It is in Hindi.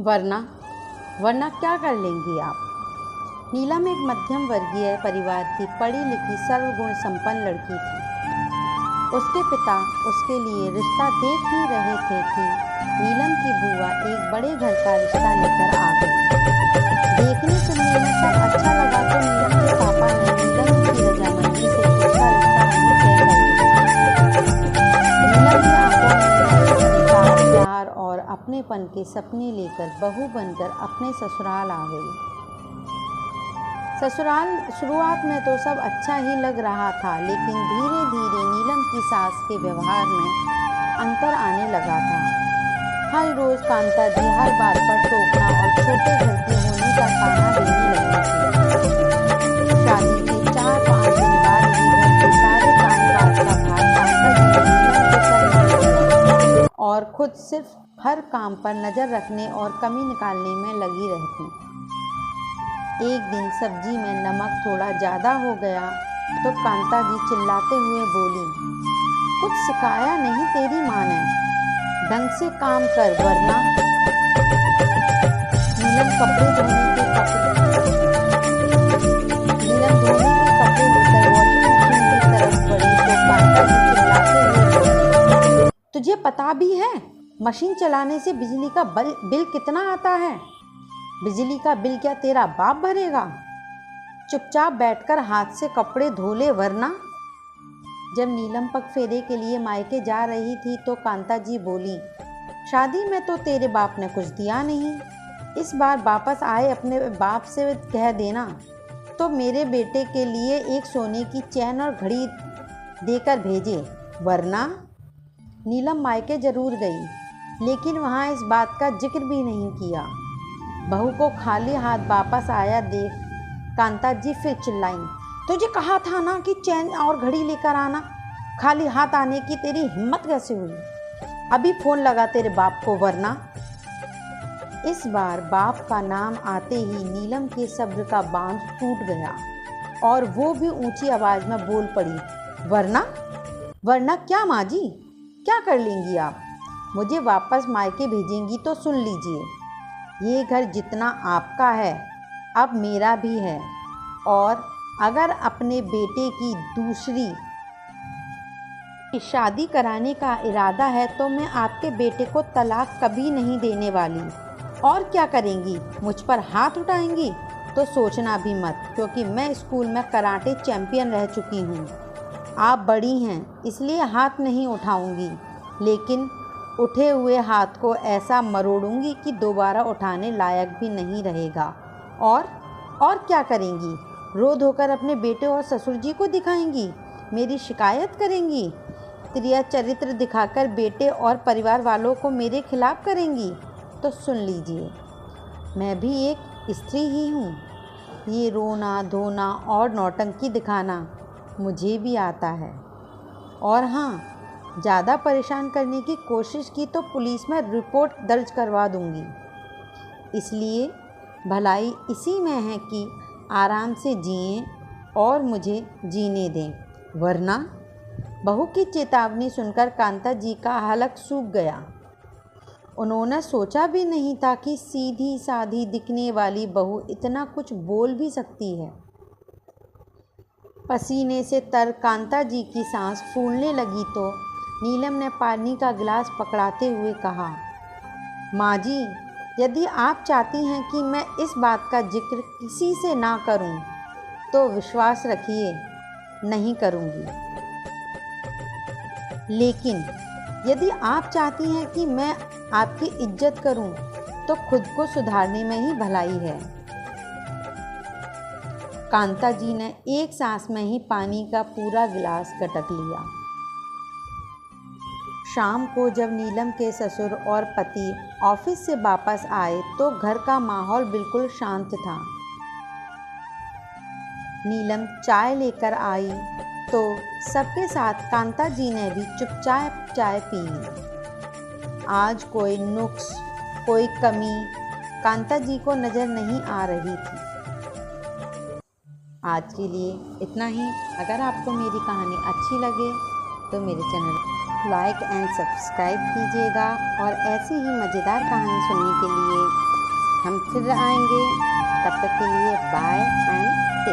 वरना वरना क्या कर लेंगी आप। नीलम एक मध्यम वर्गीय परिवार की पढ़ी लिखी सर्वगुण संपन्न लड़की थी। उसके पिता उसके लिए रिश्ता देख ही रहे थे कि नीलम की बुआ एक बड़े घर का रिश्ता लेकर आ गई। देखने सुनने में सब अच्छा लगा तो नीलम के पापा ने नीलम की रजामंदी से उसका रिश्ता वहीं तय कर दिया। नीलम की आंखों में नए संसार, प्यार और अपनेपन के सपने लेकर बहू बनकर अपने ससुराल आ गई। ससुराल शुरुआत में तो सब अच्छा ही लग रहा था, लेकिन धीरे धीरे नीलम की सास के व्यवहार में अंतर आने लगा था। हर रोज कांता जी हर बात पर टोकना और छोटे घर की होने का ताना देने लगी थी। शादी के 4-5 दिन बाद ही घर के सारे कामकाज का भार कांता जी ने नीलम के सर पर दिया और खुद सिर्फ हर काम पर नजर रखने और कमी निकालने में लगी रहती। एक दिन सब्जी में नमक थोड़ा ज़्यादा हो गया तो कांता जी चिल्लाते हुए बोली, कुछ सिखाया नहीं तेरी माँ ने, ढंग से काम कर वरना। नीलम धोने के कपड़े लेकर वॉशिंग मशीन की तरफ बढ़ी तो कांता जी चिल्लाते हुए बोली, तुझे पता भी है मशीन चलाने से बिजली का बिल कितना आता है? बिजली का बिल क्या तेरा बाप भरेगा? चुपचाप बैठकर हाथ से कपड़े धो ले वरना। जब नीलम पगफेरे के लिए मायके जा रही थी तो कांता जी बोली, शादी में तो तेरे बाप ने कुछ दिया नहीं, इस बार वापस आए अपने बाप से कह देना तो मेरे बेटे के लिए एक सोने की चैन और घड़ी देकर भेजे वरना। नीलम मायके जरूर गई, लेकिन वहाँ इस बात का जिक्र भी नहीं किया। बहू को खाली हाथ वापस आया देख कांता जी फिर चिल्लाई, तुझे कहा था ना कि चैन और घड़ी लेकर आना, खाली हाथ आने की तेरी हिम्मत कैसे हुई? अभी फोन लगा तेरे बाप को वरना। इस बार बाप का नाम आते ही नीलम के सब्र का बांध टूट गया और वो भी ऊंची आवाज में बोल पड़ी, वरना? वरना क्या माँ जी, क्या कर लेंगी आप? मुझे वापस मायके भेजेंगी तो सुन लीजिए, ये घर जितना आपका है अब मेरा भी है, और अगर अपने बेटे की दूसरी शादी कराने का इरादा है तो मैं आपके बेटे को तलाक कभी नहीं देने वाली। और क्या करेंगी, मुझ पर हाथ उठाएंगी तो सोचना भी मत, क्योंकि मैं स्कूल में कराटे चैंपियन रह चुकी हूँ। आप बड़ी हैं इसलिए हाथ नहीं उठाऊंगी, लेकिन उठे हुए हाथ को ऐसा मरोड़ूंगी कि दोबारा उठाने लायक भी नहीं रहेगा। और क्या करेंगी, रो धोकर अपने बेटे और ससुर जी को दिखाएंगी, मेरी शिकायत करेंगी, त्रिया चरित्र दिखाकर बेटे और परिवार वालों को मेरे खिलाफ करेंगी? तो सुन लीजिए, मैं भी एक स्त्री ही हूँ, ये रोना धोना और नौटंकी दिखाना मुझे भी आता है। और हाँ, ज़्यादा परेशान करने की कोशिश की तो पुलिस में रिपोर्ट दर्ज करवा दूंगी। इसलिए भलाई इसी में है कि आराम से जिएं और मुझे जीने दें वरना। बहू की चेतावनी सुनकर कांता जी का हलक सूख गया। उन्होंने सोचा भी नहीं था कि सीधी साधी दिखने वाली बहू इतना कुछ बोल भी सकती है। पसीने से तर कांता जी की सांस फूलने लगी तो नीलम ने पानी का गिलास पकड़ाते हुए कहा, माँ जी, यदि आप चाहती हैं कि मैं इस बात का जिक्र किसी से ना करूं, तो विश्वास रखिए नहीं करूंगी। लेकिन यदि आप चाहती हैं कि मैं आपकी इज्जत करूं, तो खुद को सुधारने में ही भलाई है। कांता जी ने एक सांस में ही पानी का पूरा गिलास गटक लिया। शाम को जब नीलम के ससुर और पति ऑफिस से वापस आए तो घर का माहौल बिल्कुल शांत था। नीलम चाय लेकर आई तो सबके साथ कांता जी ने भी चुपचाप चाय पी ली। आज कोई नुक्स, कोई कमी कांता जी को नज़र नहीं आ रही थी। आज के लिए इतना ही। अगर आपको मेरी कहानी अच्छी लगे तो मेरे चैनल लाइक एंड सब्सक्राइब कीजिएगा और ऐसी ही मज़ेदार कहानी सुनने के लिए हम फिर आएंगे। तब तक के लिए बाय एंड टेक